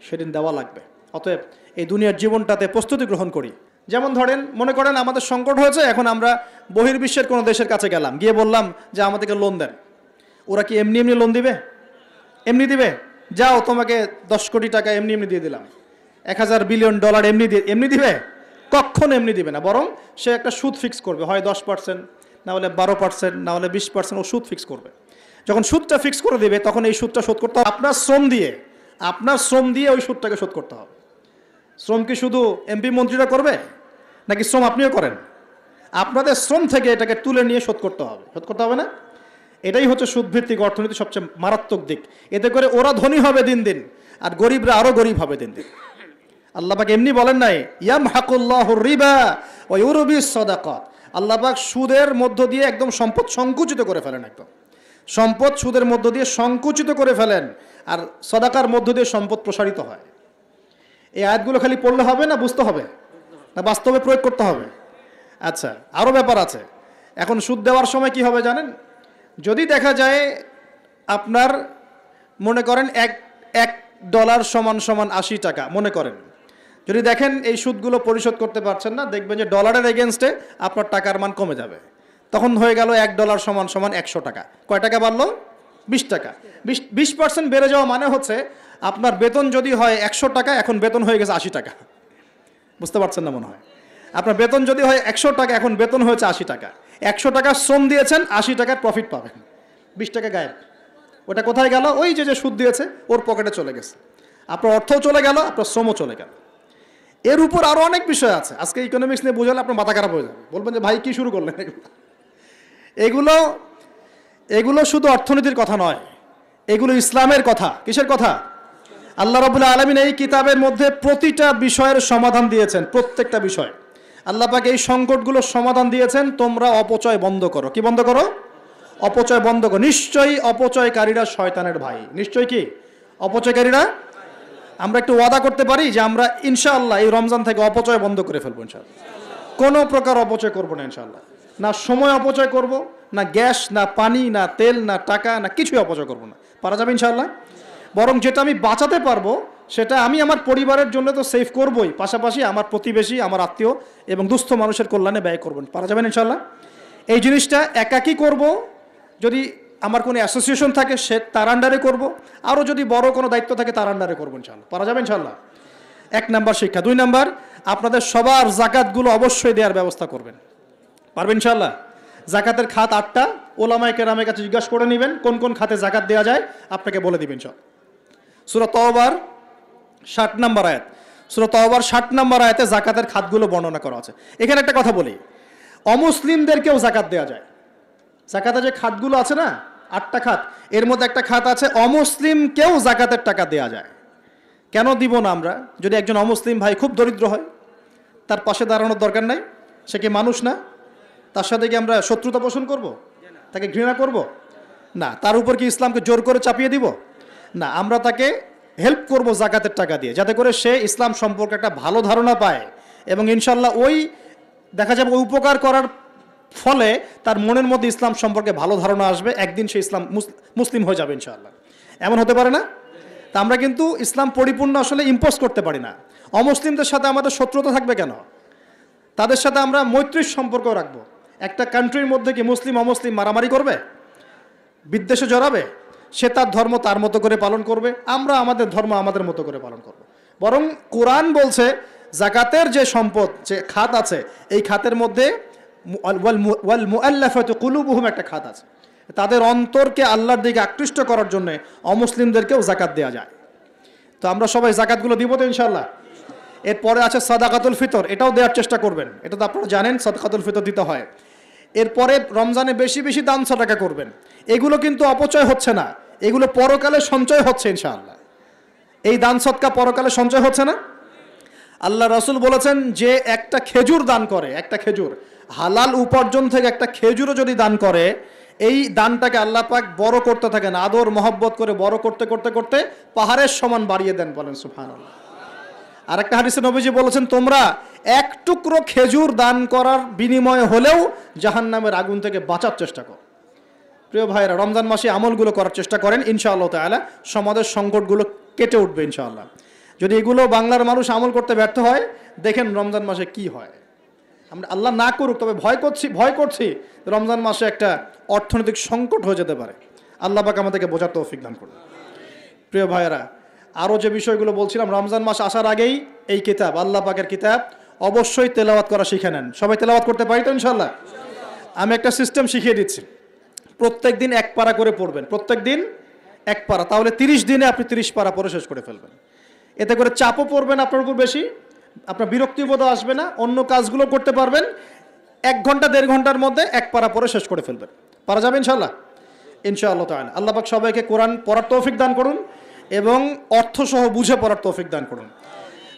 সেদিন দেওয়া লাগবে। অতএব এই দুনিয়ার জীবনটাতে প্রস্তুতি গ্রহণ করি। যেমন ধরেন, মনে করেন আমাদের সংকট হয়েছে, এখন আমরা বহির্বিশ্বের কোনো দেশের কাছে গেলাম, গিয়ে বললাম যে আমাদেরকে লোন দেন। ওরা কি এমনি এমনি লোন দিবে? এমনি দিবে? যাও তোমাকে 10 কোটি টাকা এমনি এমনি দিয়ে দিলাম, 1000 বিলিয়ন ডলার এমনি দিবে? কখনো এমনি দিবে না। বরং সে একটা সুদ ফিক্স করবে, হয় 10%, না হলে 12%, না হলে 20%। ও সুদ ফিক্স করবে। যখন সুদটা ফিক্স করে দেবে তখন এই সুদটা শোধ করতে হবে আপনার শ্রম দিয়ে ওই সুদটাকে শোধ করতে হবে। শ্রম কি শুধু এমপি মন্ত্রীরা করবে, নাকি শ্রম আপনিও করেন? আপনাদের শ্রম থেকে এটাকে তুলে নিয়ে শোধ করতে হবে না? এটাই হচ্ছে সুদভিত্তিক অর্থনীতি সবচেয়ে মারাত্মক দিক। এতে করে ওরা ধনী হবে দিন দিন, আর গরিবরা আরো গরিব হবে দিন দিন। আল্লাহ পাক এমনি বলেন নাই ইয়ামহাকুল্লাহুর রিবা ওয়া ইউরবিস সাদাকাত। আল্লাহ পাক সুদের মধ্য দিয়ে একদম সম্পদ সংকুচিত করে ফেলেন। একদম সম্পদ সুদের মধ্য দিয়ে সংকুচিত করে ফেলেন, আর সাদাকার মধ্য দিয়ে সম্পদ প্রসারিত হয়। এই আয়াতগুলো খালি পড়লে হবে না, বুঝতে হবে না, বাস্তবে প্রয়োগ করতে হবে। আচ্ছা, আরও ব্যাপার আছে। এখন সুদ দেওয়ার সময় কি হবে জানেন? যদি দেখা যায় আপনার মনে করেন $1 সমান 80 টাকা, মনে করেন, যদি দেখেন এই সুদগুলো পরিশোধ করতে পারছেন না, দেখবেন যে ডলারের এগেনস্টে আপনার টাকার মান কমে যাবে। তখন হয়ে গেল $1 সমান 100 টাকা। কয় টাকা বাড়লো? 20 টাকা। 20% বেড়ে যাওয়া মানে হচ্ছে আপনার বেতন যদি হয় 100 টাকা, এখন বেতন হয়ে গেছে 80 টাকা। বুঝতে পারছেন না মনে হয়? আপনার বেতন যদি হয় 100 টাকা, এখন বেতন হয়েছে 80 টাকা। 100 টাকা শ্রম দিয়েছেন, 80 টাকার প্রফিট পাবেন। 20 টাকা গায়েব। ওটা কোথায় গেল? ওই যে সুদ দিয়েছে ওর পকেটে চলে গেছে। আপনার অর্থও চলে গেল, আপনার শ্রমও চলে গেল। এর উপর আরও অনেক বিষয় আছে। আজকে ইকোনমিক্স নিয়ে বোঝালে আপনার মাথা খারাপ হয়ে যাবে, বলবেন যে ভাই কি শুরু করলেন এগুলো শুধু অর্থনীতির কথা নয়, এগুলো ইসলামের কথা। কিসের কথা? আল্লাহ রাব্বুল আলামিন এই কিতাবের মধ্যে প্রতিটা বিষয়ের সমাধান দিয়েছেন। প্রত্যেকটা বিষয় আল্লাহ পাক এই সংকটগুলোর সমাধান দিয়েছেন। তোমরা অপচয় বন্ধ করো। কি বন্ধ করো? অপচয় বন্ধ করো। নিশ্চয়ই অপচয়কারীরা শয়তানের ভাই। নিশ্চয়ই কি অপচয়কারীরা? আমরা একটু ওয়াদা করতে পারি যে আমরা ইনশাআল্লাহ এই রমজান থেকে অপচয় বন্ধ করে ফেলবো ইনশাআল্লাহ। কোনো প্রকার অপচয় করবো না ইনশাআল্লাহ। না সময় অপচয় করব, না গ্যাস, না পানি, না তেল, না টাকা, না কিছুই অপচয় করবো না। পারা যাবে ইনশাআল্লাহ? বরং যেটা আমি বাঁচাতে পারবো সেটা আমি আমার পরিবারের জন্য তো সেভ করবই, পাশাপাশি আমার প্রতিবেশী, আমার আত্মীয় এবং দুস্থ মানুষের কল্যাণে ব্যয় করবেন। পারা যাবেন ইনশাআল্লাহ? এই জিনিসটা একাকী করব, যদি আমার কোনো অ্যাসোসিয়েশন থাকে সে তার আন্ডারে করব, আরও যদি বড় কোনো দায়িত্ব থাকে তার আন্ডারে করবো ইনশাআল্লাহ। পারা যাবে ইনশাআল্লাহ? 1 নাম্বার শিক্ষা। 2 নাম্বার, আপনাদের সবার জাকাতগুলো অবশ্যই দেওয়ার ব্যবস্থা করবেন। পারবেন ইনশাআল্লাহ? জাকাতের খাত 8টা। ওলামায়ে কেরামের কাছে জিজ্ঞাসা করে নেবেন কোন কোন খাতে জাকাত দেওয়া যায়, আপনাকে বলে দিবেন সব। সূরা তাওবার 60 নম্বর আয়াত। সূরা তাওবার 60 নম্বর আয়াতে জাকাতের খাতগুলো বর্ণনা করা আছে। এখানে একটা কথা বলি, অমুসলিমদেরকেও জাকাত দেওয়া যায়। জাকাতের যে খাতগুলো আছে না, 8টা খাত, এর মধ্যে একটা খাত আছে অমুসলিমকেও জাকাতের টাকা দেওয়া যায়। কেন দিব না আমরা? যদি একজন অমুসলিম ভাই খুব দরিদ্র হয়, তার পাশে দাঁড়ানোর দরকার নাই? সে কি মানুষ না? তার সাথে কি আমরা শত্রুতা পোষণ করব? তাকে ঘৃণা করব? না। তার উপর কি ইসলামকে জোর করে চাপিয়ে দিব? না। আমরা তাকে হেল্প করব জাকাতের টাকা দিয়ে, যাতে করে সে ইসলাম সম্পর্কে একটা ভালো ধারণা পায়, এবং ইনশাল্লাহ ওই দেখা যাবে ওই উপকার করার ফলে তার মনের মধ্যে ইসলাম সম্পর্কে ভালো ধারণা আসবে। একদিন সে মুসলিম হয়ে যাবে ইনশাআল্লাহ। এমন হতে পারে না? তা আমরা কিন্তু ইসলাম পরিপূর্ণ আসলে ইম্পোজ করতে পারি না। অমুসলিমদের সাথে আমাদের শত্রুতা থাকবে কেন? তাদের সাথে আমরা মৈত্রীর সম্পর্ক রাখবো। একটা কান্ট্রির মধ্যে কি মুসলিম অমুসলিম মারামারি করবে, বিদ্বেষে জড়াবে? সে তার ধর্ম তার মতো করে পালন করবে, আমরা আমাদের ধর্ম আমাদের মতো করে পালন করব। বরং কোরআন বলছে জাকাতের যে সম্পদ, যে খাত আছে, এই খাতের মধ্যে ওয়াল মুআল্লাফাতু কুলুবুহুম একটা খাত আছে। তাদের অন্তরকে আল্লাহর দিকে আকৃষ্ট করার জন্য অমুসলিমদেরকেও জাকাত দেওয়া যায়। তো আমরা সবাই জাকাতগুলো দিব তো ইনশাআল্লাহ? এরপরে আছে সাদাকাতুল ফিতর, এটাও দেওয়ার চেষ্টা করবেন। এটা তো আপনারা জানেন সাদাকাতুল ফিতর দিতে হয়। এরপরে রমজানে বেশি বেশি দান সাদাকা করবেন। এগুলো কিন্তু অপচয় হচ্ছে না, এগুলো পরকালে সঞ্চয় হচ্ছে ইনশাআল্লাহ। এই দান সদকা পরকালে সঞ্চয় হচ্ছে না? আল্লাহ রাসূল বলেছেন যে একটা খেজুর দান করে, একটা খেজুর, হালাল উপার্জন থেকে একটা খেজুরও যদি দান করে, এই দানটাকে আল্লাহ পাক বড় করতে থাকেন, আদর মহব্বত করে বড় করতে করতে করতে পাহাড়ের সমান বাড়িয়ে দেন। বলেন সুবহানাল্লাহ। আর একটা হাদিসে নবীজি বলেছেন, তোমরা এক টুকরো খেজুর দান করার বিনিময়ে হলেও জাহান্নামের আগুন থেকে বাঁচার চেষ্টা করো। প্রিয় ভাইরা, রমজান মাসে আমলগুলো করার চেষ্টা করেন, ইনশাআল্লাহ তাআলা সমাজের সংকটগুলো কেটে উঠবে ইনশাআল্লাহ। যদি এগুলো বাংলার মানুষ আমল করতে ব্যর্থ হয়, দেখেন রমজান মাসে কি হয়। আমরা আল্লাহ না করুক, তবে ভয় করছি রমজান মাসে একটা অর্থনৈতিক সংকট হয়ে যেতে পারে। আল্লাহ পাক আমাদেরকে বোঝার তৌফিক দান করুন। প্রিয় ভাইয়েরা, আরও যে বিষয়গুলো বলছিলাম, রমজান মাস আসার আগেই এই কিতাব, আল্লাহ পাকের কিতাব, অবশ্যই তেলাওয়াত করা শিখে নেন। সবাই তেলাওয়াত করতে পারি তো ইনশাআল্লাহ? আমি একটা সিস্টেম শিখিয়ে দিচ্ছি। প্রত্যেক দিন 1 পারা করে পড়বেন, প্রত্যেক দিন 1 পারা। তাহলে 30 দিনে আপনি 30 পারা পড়ে শেষ করে ফেলবেন। এতে করে চাপও পড়বেন আপনার উপর বেশি, আপনার বিরক্তিবোধ আসবে না, অন্য কাজগুলো করতে পারবেন। 1 ঘন্টা 1.5 ঘন্টার মধ্যে 1 পারা পড়ে শেষ করে ফেলবেন। পারা যাবে ইনশাআল্লাহ? ইনশাআল্লাহ তাআলা। আল্লাহ পাক সবাইকে কোরআন পড়ার তৌফিক দান করুন এবং অর্থসহ বুঝে পড়ার তৌফিক দান করুন।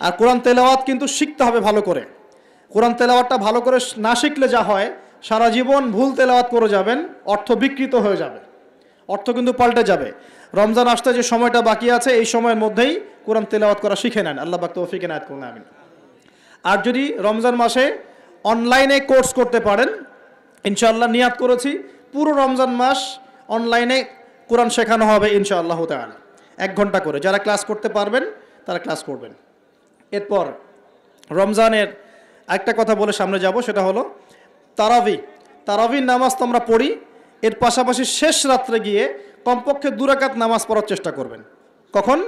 আর কোরআন তেলাওয়াত কিন্তু শিখতে হবে ভালো করে। কোরআন তেলাওয়াতটা ভালো করে না শিখলে যা হয়, সারা জীবন ভুল তেলাওয়াত করে যাবেন, অর্থ বিকৃত হয়ে যাবে, অর্থ কিন্তু পাল্টে যাবে। রমজান আসতে যে সময়টা বাকি আছে, এই সময়ের মধ্যেই কোরআন তেলাওয়াত করা শিখে নেন। আল্লাহ পাক তৌফিক এনায়েত করুন, আমিন। আর যদি রমজান মাসে অনলাইনে কোর্স করতে পারেন, ইনশাআল্লাহ নিয়াত করেছি পুরো রমজান মাস অনলাইনে কোরআন শেখানো হবে ইনশাআল্লাহ তাআলা, 1 ঘন্টা করে। যারা ক্লাস করতে পারবেন তারা ক্লাস করবেন। এরপর রমজানের একটা কথা বলে সামনে যাব, সেটা হলো তারাবির নামাজ তো আমরা পড়ি। এর পাশাপাশি শেষ রাত্রে গিয়ে কমপক্ষে 2 রাকাত নামাজ পড়ার চেষ্টা করবেন। কখন?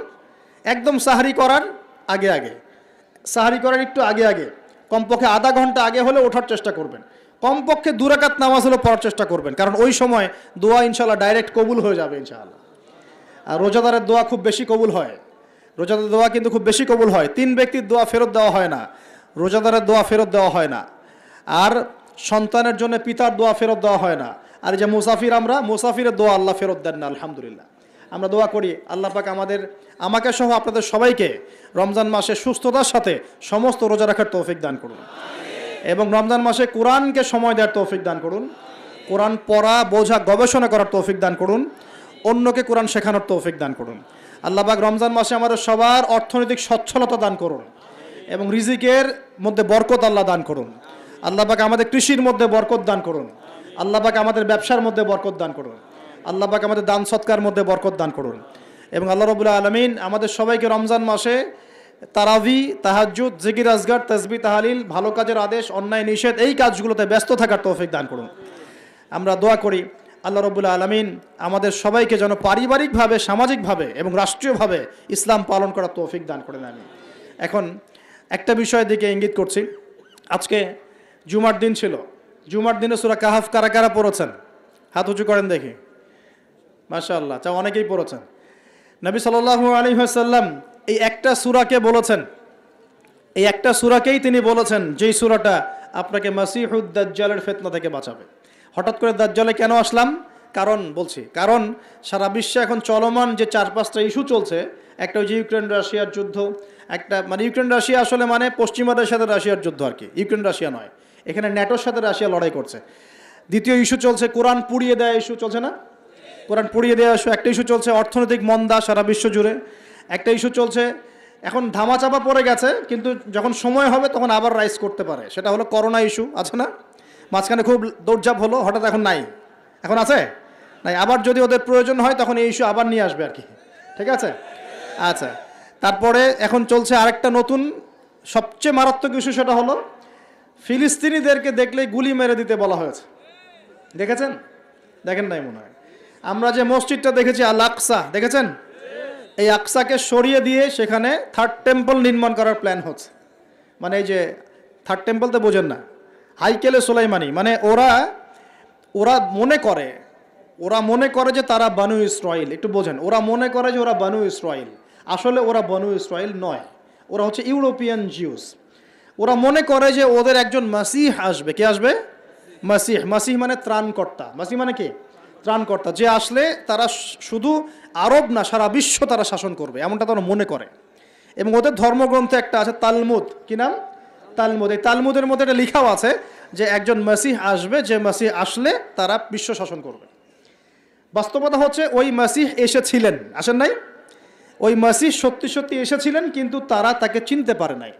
একদম সাহারি করার আগে, সাহারি করার একটু আগে, কমপক্ষে আধা ঘন্টা আগে হলে ওঠার চেষ্টা করবেন। কমপক্ষে 2 রাকাত নামাজ হলে পড়ার চেষ্টা করবেন, কারণ ওই সময় দোয়া ইনশাআল্লাহ ডাইরেক্ট কবুল হয়ে যাবে ইনশাআল্লাহ। আর রোজাদারের দোয়া খুব বেশি কবুল হয়, রোজাদারের দোয়া কিন্তু খুব বেশি কবুল হয়। 3 ব্যক্তির দোয়া ফেরত দেওয়া হয় না, রোজাদারের দোয়া ফেরত দেওয়া হয় না। আর সন্তানের জন্য পিতার দোয়া ফেরত দেওয়া হয় না। আর যে মুসাফির, আমরা মুসাফিরের দোয়া আল্লাহ ফেরত দেন না, আলহামদুলিল্লাহ। আমরা দোয়া করি আল্লাহ পাক আমাকে সহ আপনাদের সবাইকে রমজান মাসে সুস্থতার সাথে সমস্ত রোজা রাখার তৌফিক দান করুন এবং রমজান মাসে কোরআনকে সময় দেওয়ার তৌফিক দান করুন, কোরআন পড়া, বোঝা, গবেষণা করার তৌফিক দান করুন, অন্যকে কোরআন শেখানোর তৌফিক দান করুন। আল্লাহ পাক রমজান মাসে আমাদের সবার অর্থনৈতিক সচ্ছলতা দান করুন এবং রিজিকের মধ্যে বরকত আল্লাহ দান করুন। আল্লাহ পাক আমাদের কৃষির মধ্যে বরকত দান করুন, আল্লাহ পাক আমাদের ব্যবসার মধ্যে বরকত দান করুন, আল্লাহ পাক আমাদের দান সৎকার মধ্যে বরকত দান করুন এবং আল্লাহ রাব্বুল আলামিন আমাদের সবাইকে রমজান মাসে তারাবি, তাহাজ্জুদ, জিকির আজগার, তাসবিহ, তাহলিল, ভালো কাজের আদেশ, অন্যায় নিষেধ, এই কাজগুলোতে ব্যস্ত থাকার তৌফিক দান করুন। আমরা দোয়া করি আল্লাহ রাব্বুল আলামিন আমাদের সবাইকে যেন পারিবারিকভাবে, সামাজিকভাবে এবং রাষ্ট্রীয়ভাবে ইসলাম পালন করার তৌফিক দান করেন, আমিন। এখন একটা বিষয়ের দিকে ইঙ্গিত করছি। আজকে জুমার দিন ছিল। জুমার দিনে সূরা কাহাফ কারা কারা পড়েছেন? হাত উঁচু করেন দেখি। মাশাআল্লাহ, অনেকেই পড়েছেন। নবী সাল্লাল্লাহু আলাইহি ওয়াসাল্লাম এই একটা সূরাকে বলেছেন, এই একটা সূরাকেই তিনি বলেছেন যেই সূরাটা আপনাকে মাসিহুদ দাজ্জালের ফিতনা থেকে বাঁচাবে। হঠাৎ করে দাজ্জালে কেন আসলাম? কারণ সারা বিশ্বে এখন চলমান যে 4-5টা ইস্যু চলছে, একটা ওই যে ইউক্রেন রাশিয়ার যুদ্ধ, একটা মানে ইউক্রেন রাশিয়া আসলে মানে পশ্চিমাদের সাথে রাশিয়ার যুদ্ধ আর কি, ইউক্রেন রাশিয়া নয়, এখানে ন্যাটোর সাথে রাশিয়া লড়াই করছে। দ্বিতীয় ইস্যু চলছে কোরআন পুড়িয়ে দেওয়া ইস্যু, চলছে না? কোরআন পুড়িয়ে দেওয়া ইস্যু। একটা ইস্যু চলছে অর্থনৈতিক মন্দা সারা বিশ্ব জুড়ে। একটা ইস্যু চলছে, এখন ধামাচাপা পড়ে গেছে, কিন্তু যখন সময় হবে তখন আবার রাইজ করতে পারে, সেটা হলো করোনা ইস্যু, আছে না? মাঝখানে খুব দৌড়ঝাঁপ হলো, হঠাৎ এখন নাই, এখন আছে নাই, আবার যদি ওদের প্রয়োজন হয় তখন এই ইস্যু আবার নিয়ে আসবে আর কি, ঠিক আছে? আচ্ছা, তারপরে এখন চলছে আরেকটা নতুন সবচেয়ে মারাত্মক ইস্যু, সেটা হলো ফিলিস্তিনিদেরকে দেখলেই গুলি মেরে দিতে বলা হয়েছে। দেখেছেন? দেখেন নাই মনে হয়। আমরা যে মসজিদটা দেখেছি আল আকসা, দেখেছেন? এই আকসাকে সরিয়ে দিয়ে সেখানে 3rd টেম্পল নির্মাণ করার প্ল্যান হচ্ছে। মানে এই যে 3rd টেম্পল তো বোঝেন না, হাইকেলে সোলাইমানি, মানে ওরা মনে করে যে তারা বানু ইসরাইল, একটু বোঝেন, ওরা মনে করে যে ওরা বানু ইসরাইল, আসলে ওরা বানু ইসরাইল নয়, ওরা হচ্ছে ইউরোপিয়ান জিউস। ওরা মনে করে যে ওদের একজন মাসিহ আসবে। কে আসবে? মাসিহ মানে ত্রাণকর্তা। মাসিহ মানে কি? ত্রাণকর্তা, যে আসলে তারা শুধু আরব না, সারা বিশ্ব তারা শাসন করবে, এমনটা তারা মনে করে। এবং ওদের ধর্মগ্রন্থে একটা আছে তালমুদ, কি নাম? তালমুদ। এই তালমুদের মধ্যে এটা লেখাও আছে যে একজন মাসিহ আসবে, যে মাসিহ আসলে তারা বিশ্ব শাসন করবে। বাস্তবতা হচ্ছে ওই মাসিহ এসেছিলেন, আসেন নাই? ওই মাসিহ সত্যি সত্যি এসেছিলেন, কিন্তু তারা তাকে চিনতে পারে নাই।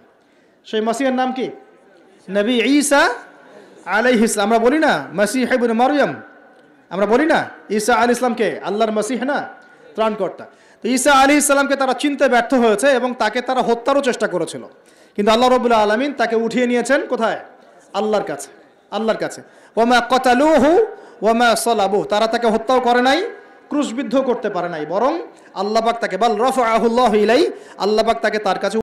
সেই মাসিহের নাম কি? নবী ঈসা আলাইহিস সালাম। আমরা বলি না মাসিহ ইবনে মারইয়াম, আমরা বলি না ঈসা আলাইহিস সালামকে আল্লাহর মাসিহ না, ত্রাণকর্তা। তো ঈসা আলাইহিস সালামকে তারা চিনতে ব্যর্থ হয়েছে এবং তাকে তারা হত্যারও চেষ্টা করেছিল, কিন্তু আল্লাহ রাব্বুল আলামিন তাকে উঠিয়ে নিয়েছেন কোথায়? আল্লাহর কাছে, আল্লাহর কাছে। ওয়ামা কাতালুহু ওয়ামা সালাবুহু, তারা তাকে হত্যাও করে নাই, ক্রুশবিদ্ধ করতে পারে নাই, বরং আল্লাহ পাক তাকে বাল রাফাআহু আল্লাহু ইলাইহি, আল্লাহ পাক তাকে তার কাছে